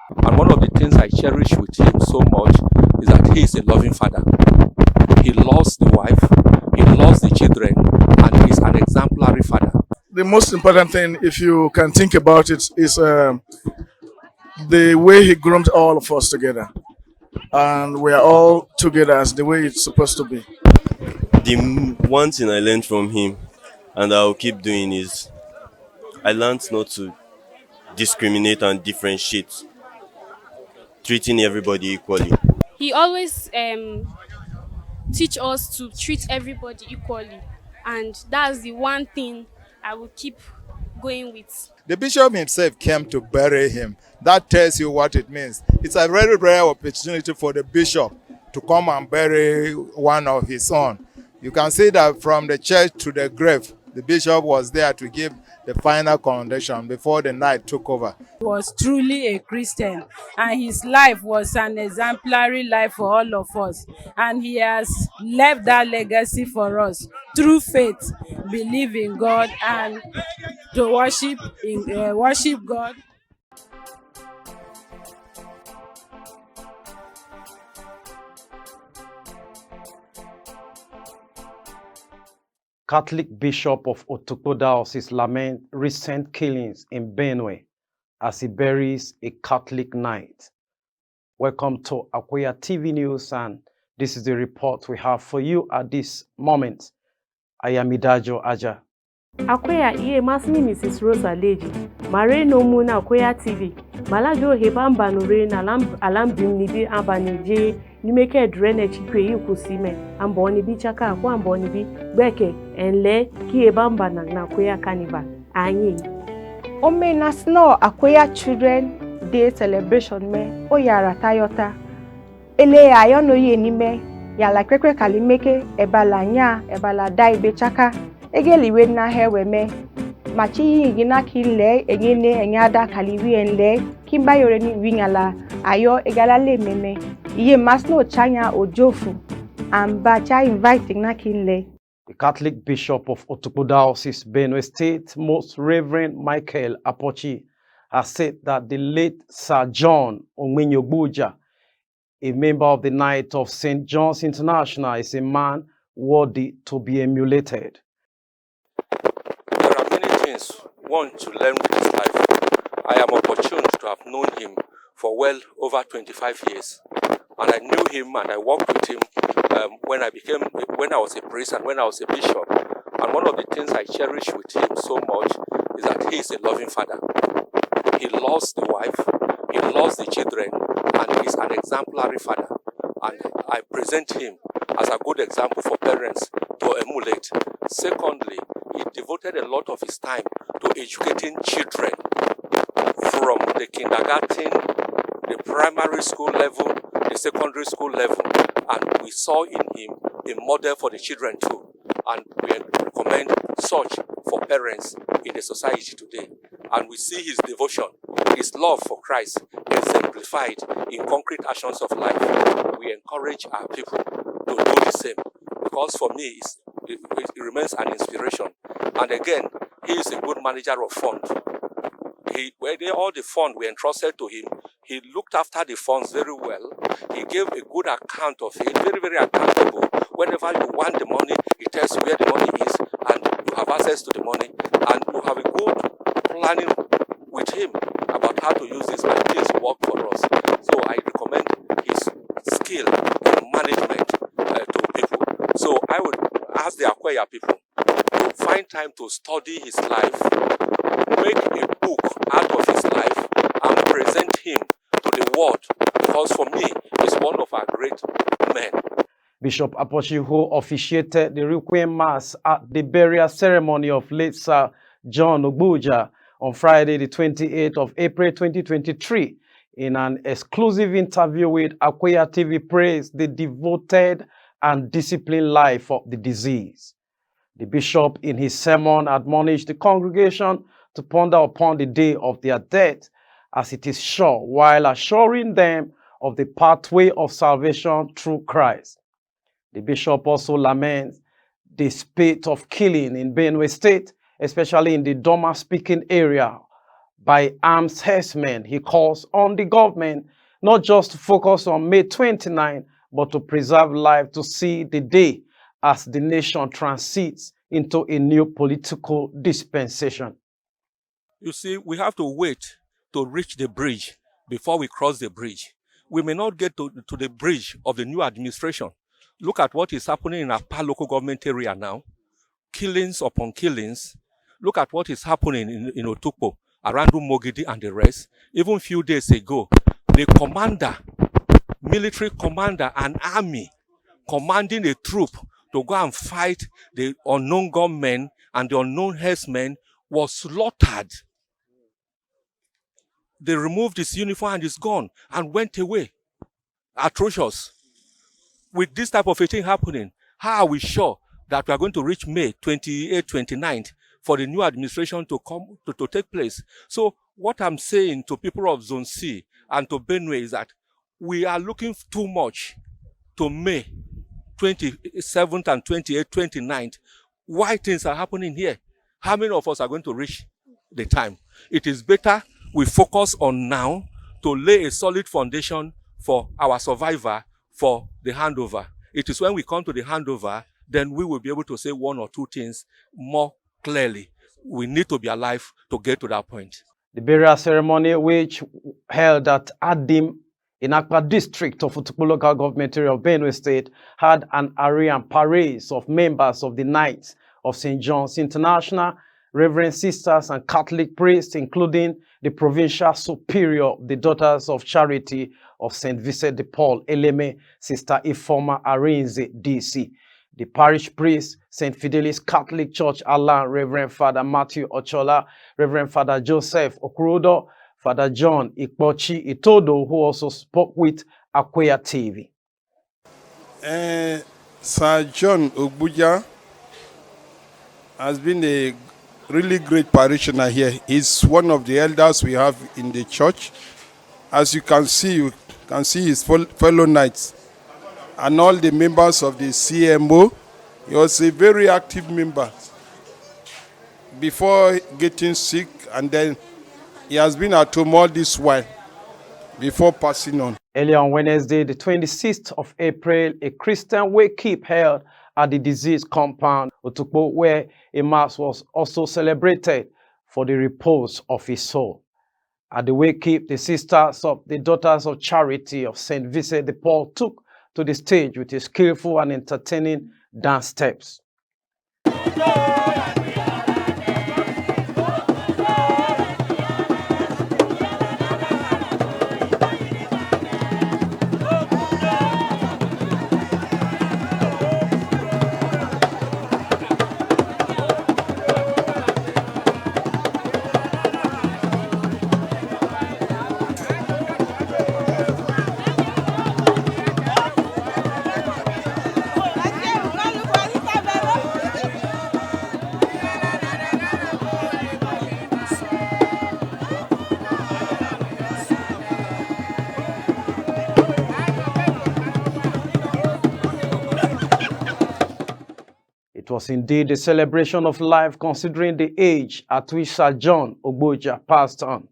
And one of the things I cherish with him so much is that he is a loving father. He loves the wife, he loves the children, and he is an exemplary father. The most important thing, if you can think about it, is the way he groomed all of us together. And we are all together as the way it's supposed to be. One thing I learned from him, and I'll keep doing, is I learned not to discriminate and differentiate, treating everybody equally. He always teach us to treat everybody equally, and that's the one thing I will keep going with. The bishop himself came to bury him. That tells you what it means. It's a very rare opportunity for the bishop to come and bury one of his own. You can see that from the church to the grave, the bishop was there to give the final commendation before the night took over. He was truly a Christian, and his life was an exemplary life for all of us. And he has left that legacy for us through faith, believe in God, and to worship God. Catholic Bishop of Otukpo Diocese laments recent killings in Benue as he buries a Catholic knight. Welcome to Akweya TV News, and this is the report we have for you at this moment. I am Idajo Aja. Akweya iye masini Mrs. Roseline Mare no muna Akweya TV Malajo hebamba nure na alambim nibi abanije nimeke drene chikwe yukusime amboni bi chaka kwa amboni bi beke enle ki hebamba na Akweya Carnival anyi Ome nasno Akweya Children Day celebration me oyara tayota ele ayono ye nime yala kwekwe kalimeke ebala nya ebala dai be chaka egeliwe na hewe me machi gina kile egine enyada kaliwi enle kimba yore ni wingala ayo egalale meme iye masno chanya ojofu amba cha inviting na kile. The Catholic Bishop of Otukpo Diocese, Benue State, Most Reverend Michael Apochi, has said that the late Sir John Onminyi Ogbuja, a member of the Knight of St. John's International, is a man worthy to be emulated. There are many things one to learn with his life. I am opportune to have known him for well over 25 years. And I knew him and I worked with him when I was a priest and when I was a bishop. And one of the things I cherish with him so much is that he is a loving father. He loves the wife, he loves the children, and he is an exemplary father. And I present him as a good example for parents to emulate. Secondly, he devoted a lot of his time to educating children from the kindergarten, the primary school level, the secondary school level, and we saw in him a model for the children too. And we recommend such for parents in the society today. And we see his devotion, his love for Christ exemplified in concrete actions of life. We encourage our people to do the same, because for me, it remains an inspiration. And again, he is a good manager of funds. All the funds were entrusted to him, he looked after the funds very well. He gave a good account of it, very, very accountable. Whenever you want the money, he tells you where the money is, and you have access to the money, and you have a good planning with him about how to use this, and this work for us. So I recommend his skill in management to people. So I would ask the Akweya people to find time to study his life, make a book out of his life, and present him to the world, because for me, he's one of our great men. Bishop Apochi, who officiated the Requiem Mass at the burial ceremony of late Sir John Ogbuja on Friday, the 28th of April 2023, in an exclusive interview with Akweya TV, praised the devoted and disciplined life of the deceased. The bishop, in his sermon, admonished the congregation to ponder upon the day of their death, as it is sure, while assuring them of the pathway of salvation through Christ. The bishop also laments the spate of killing in Benue State, especially in the Idoma-speaking area, by armed herdsmen. He calls on the government not just to focus on May 29, but to preserve life to see the day as the nation transits into a new political dispensation. You see, we have to wait to reach the bridge before we cross the bridge. We may not get to the bridge of the new administration. Look at what is happening in Akpa local government area now. Killings upon killings. Look at what is happening in Otukpo, around Mogidi and the rest. Even a few days ago, the commander, military commander, an army, commanding a troop to go and fight the unknown gunmen and the unknown herdsmen was slaughtered. They removed his uniform and his gun and went away. Atrocious. With this type of a thing happening, how are we sure that we are going to reach May 28, 29th for the new administration to come to take place? So what I'm saying to people of Zone C and to Benue is that we are looking too much to May 27th and 28th, 29th. Why things are happening here? How many of us are going to reach the time? It is better we focus on now to lay a solid foundation for our survivor for the handover. It is when we come to the handover, then we will be able to say one or two things more clearly. We need to be alive to get to that point. The burial ceremony, which held at Adim in Akpa district of Otukpo Local Government area of Benue State, had an array and parades of members of the Knights of St. John's International, Reverend Sisters and Catholic priests, including the Provincial Superior, the Daughters of Charity of St. Vincent de Paul, Eleme, Sister Ifoma Arinze, DC. The parish priest, St. Fidelis Catholic Church, Alan, Reverend Father Matthew Ochola, Reverend Father Joseph Okurodo, Father John Ikpochi Itodo, who also spoke with Akweya TV. Sir John Ogbuja has been a really great parishioner here. He's one of the elders we have in the church. As you can see his fellow knights and all the members of the CMO. He was a very active member before getting sick, and then he has been at home all this while before passing on. Earlier on Wednesday, the 26th of April, a Christian wake-keep held at the disease compound, Otukpo, where a mass was also celebrated for the repose of his soul. At the wake-keep, the sisters of the Daughters of Charity of St. Vincent de Paul took to the stage with a skillful and entertaining dance steps. It was indeed a celebration of life, considering the age at which Sir John Ogbuja passed on.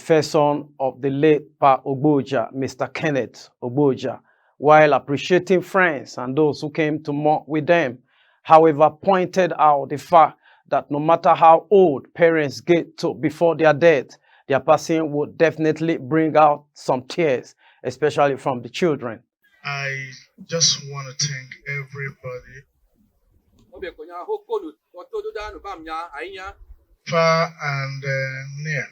first son of the late Pa Ogbuja, Mr. Kenneth Ogbuja, while appreciating friends and those who came to mourn with them, however, pointed out the fact that no matter how old parents get to before their death, their passing would definitely bring out some tears, especially from the children. I just want to thank everybody, far and near.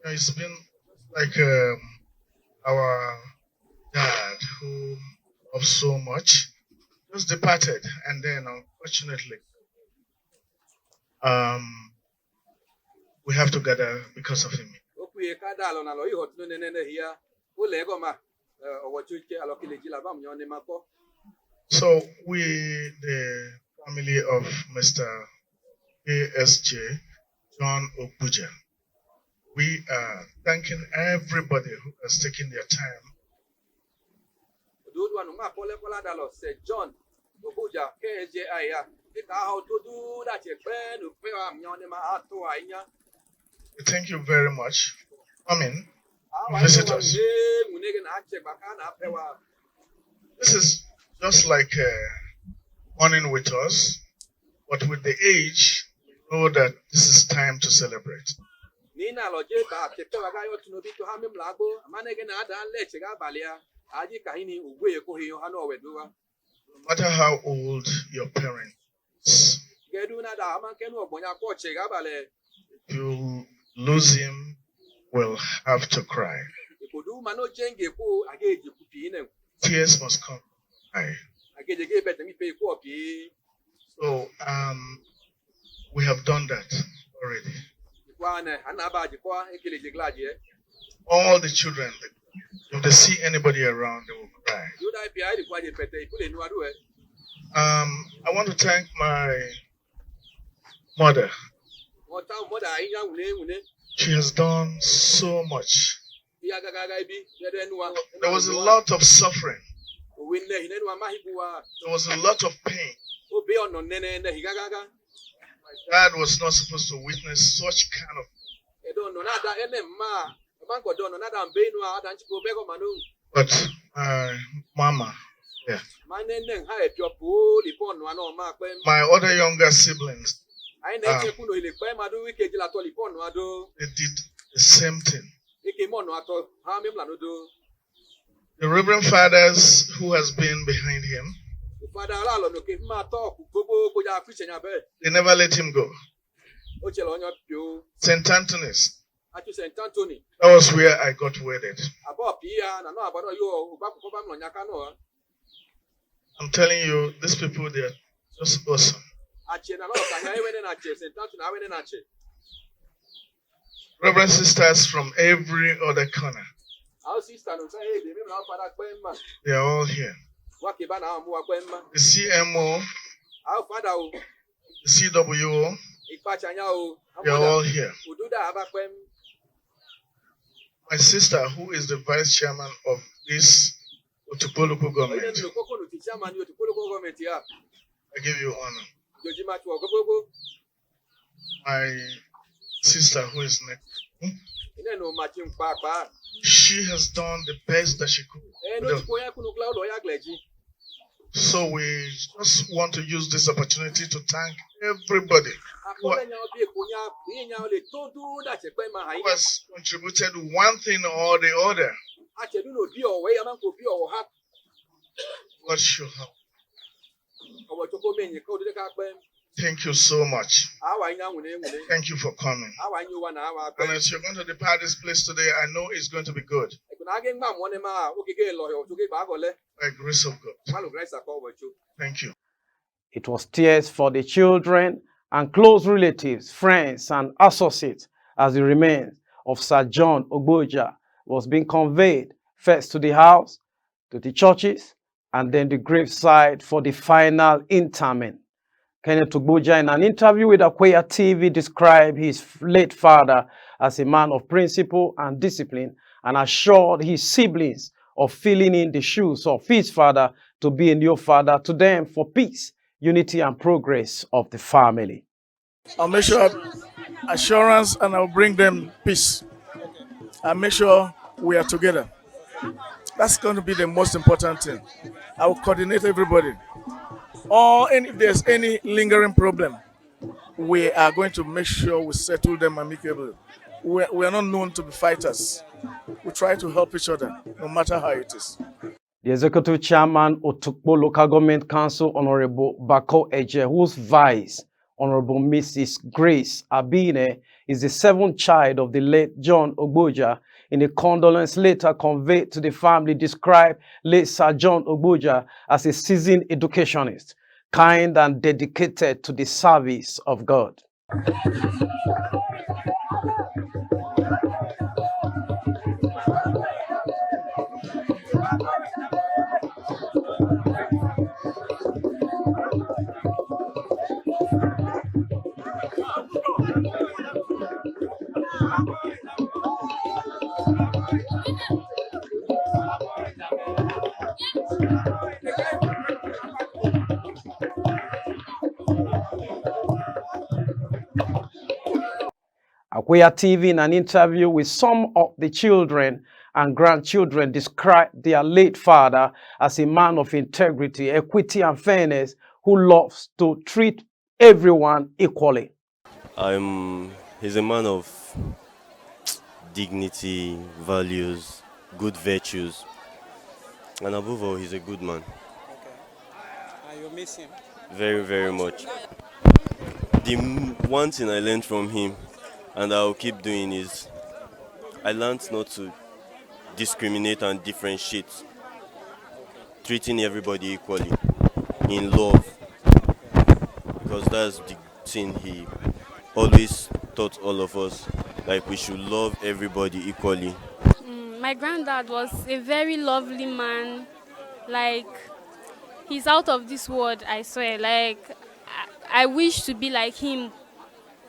It's been like our dad, who loved so much, just departed, and then unfortunately, we have to gather because of him. So we, the family of Mr. Sir John Ogbuja, we are thanking everybody who has taken their time Sir John Ogbuja, thank you very much for coming to visit us. This is just like mourning with us, but with the age, we know that this is time to celebrate. No matter how old your parents, if you lose him, will have to cry. Tears must come. So we have done that already. All the children, if they see anybody around, they will cry. I want to thank my mother. She has done so much. There was a lot of suffering. There was a lot of pain. My dad was not supposed to witness such kind of. But mama, yeah. My other younger siblings, they did the same thing. The Reverend Fathers who has been behind him, they never let him go. St. Anthony's, that was where I got wedded. I'm telling you, these people, they are just awesome. Reverend sisters from every other corner, they are all here. The CMO, the CWO, they are all here. My sister, who is the vice chairman of this Otukpo Local government, I give you honor. My sister, who is next, she has done the best that she could. So we just want to use this opportunity to thank everybody who has contributed one thing or the other. God should help. Thank you so much. Thank you for coming. And as you're going to depart this place today, I know it's going to be good. By the grace of God. Thank you. It was tears for the children and close relatives, friends, and associates as the remains of Sir John Ogbuja was being conveyed first to the house, to the churches, and then the graveside for the final interment. Kenneth Ogbuja, in an interview with Akweya TV, described his late father as a man of principle and discipline and assured his siblings of filling in the shoes of his father to be a new father to them for peace, unity, and progress of the family. I'll make sure assurance, and I'll bring them peace and make sure we are together. That's going to be the most important thing. I will coordinate everybody. If there's any lingering problem, we are going to make sure we settle them amicably. We are not known to be fighters. We try to help each other, no matter how it is. The Executive Chairman, Otukpo Local Government Council, Honorable Bako Eje, whose vice, Honorable Mrs. Grace Abine, is the seventh child of the late John Ogbuja, in a condolence letter conveyed to the family, described late Sir John Ogbuja as a seasoned educationist, kind and dedicated to the service of God. Akweya TV, in an interview with some of the children and grandchildren, described their late father as a man of integrity, equity, and fairness who loves to treat everyone equally. He's a man of dignity, values, good virtues, and above all, he's a good man. Okay. And you miss him? Very, very much. The one thing I learned from him, and I'll keep doing, is I learned not to discriminate and differentiate, treating everybody equally in love, because that's the thing he always taught all of us, like we should love everybody equally. My granddad was a very lovely man. Like, he's out of this world, I swear. Like, I wish to be like him,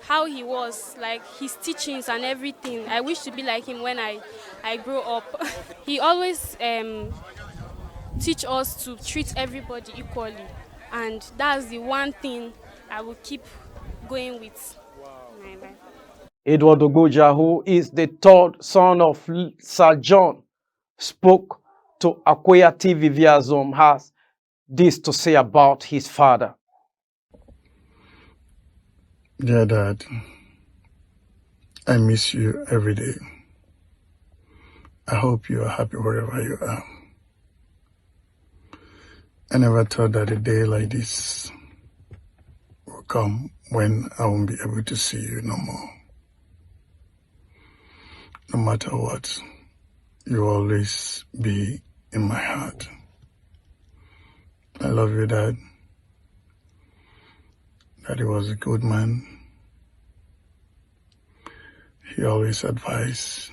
how he was, like his teachings and everything. I wish to be like him when I grow up. He always teach us to treat everybody equally, and that's the one thing I will keep going with. My life. Edward Ogbuja, who is the third son of Sir John, spoke to Akweya TV via Zoom, has this to say about his father. Dear Dad, I miss you every day. I hope you are happy wherever you are. I never thought that a day like this will come when I won't be able to see you no more. No matter what, you will always be in my heart. I love you, Dad. Daddy was a good man. He always advised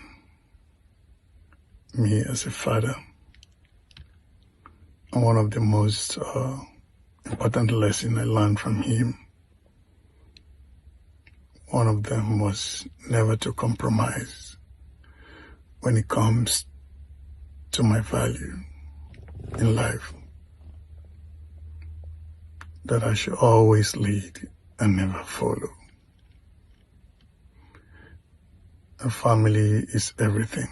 me as a father. And one of the most important lessons I learned from him, one of them was never to compromise when it comes to my value in life. That I should always lead and never follow. A family is everything.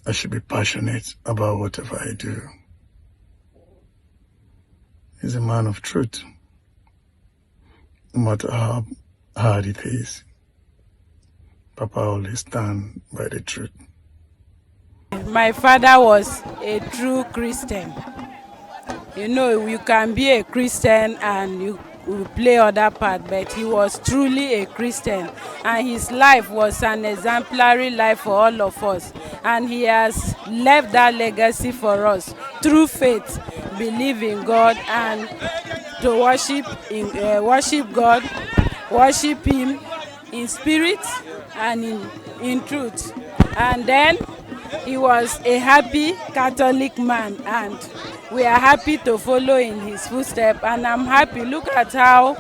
I should be passionate about whatever I do. He's a man of truth. No matter how hard it is, Papa always stands by the truth. My father was a true Christian. You know, you can be a Christian and you play other part, but he was truly a Christian, and his life was an exemplary life for all of us, and he has left that legacy for us through faith, believe in God, and to worship God, worship him in spirit and in truth. And then he was a happy Catholic man, and we are happy to follow in his footsteps, and I'm happy. Look at how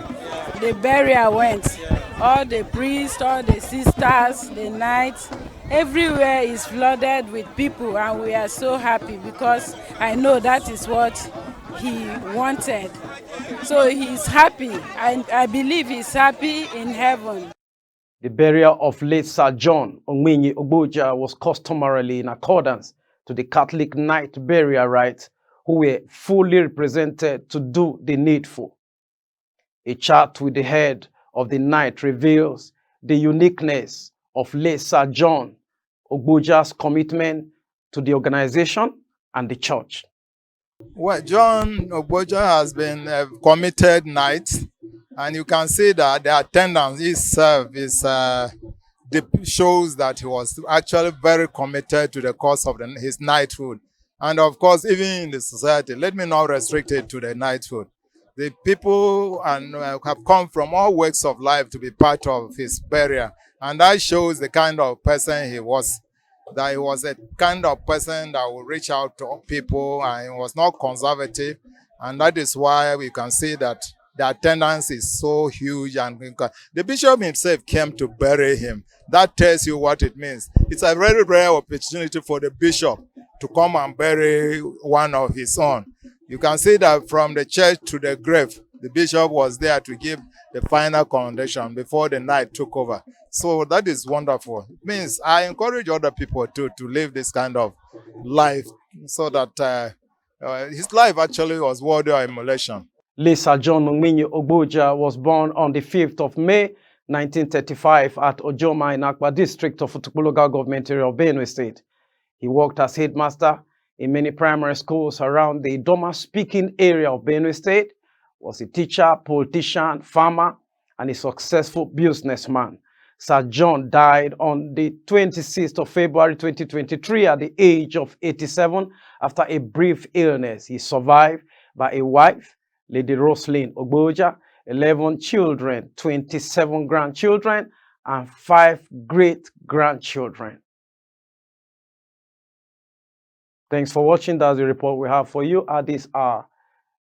the burial went. All the priests, all the sisters, the knights, everywhere is flooded with people, and we are so happy because I know that is what he wanted. So he's happy, and I believe he's happy in heaven. The burial of late Sir John Onminyi Ogbuja was customarily in accordance to the Catholic night burial rites, who were fully represented to do the needful. A chart with the head of the night reveals the uniqueness of late Sir John Ogbuja's commitment to the organization and the church. Well, John Ogbuja has been a committed knight, and you can see that the attendance he served shows that he was actually very committed to the cause of his knighthood. And of course, even in the society, let me not restrict it to the knighthood. The people have come from all walks of life to be part of his burial, and that shows the kind of person he was. That he was a kind of person that would reach out to people, and he was not conservative, and that is why we can see that the attendance is so huge. And the bishop himself came to bury him. That tells you what it means. It's a very rare opportunity for the bishop to come and bury one of his own. You can see that from the church to the grave, the bishop was there to give the final commendation before the night took over. So that is wonderful. It means I encourage other people to live this kind of life, so that his life actually was worthy of emulation. Late Sir John Onminyi Ogbuja was born on the 5th of May, 1935 at Ojoma in Akpa district of Otukpo Local government area of Benue State. He worked as headmaster in many primary schools around the Idoma-speaking area of Benue State, was a teacher, politician, farmer, and a successful businessman. Sir John died on the 26th of February 2023 at the age of 87 after a brief illness. He survived by a wife, Lady Roseline Ogbuja, 11 children, 27 grandchildren, and 5 great-grandchildren. Thanks for watching. That's the report we have for you at this hour.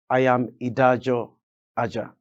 I am Idajo Aja.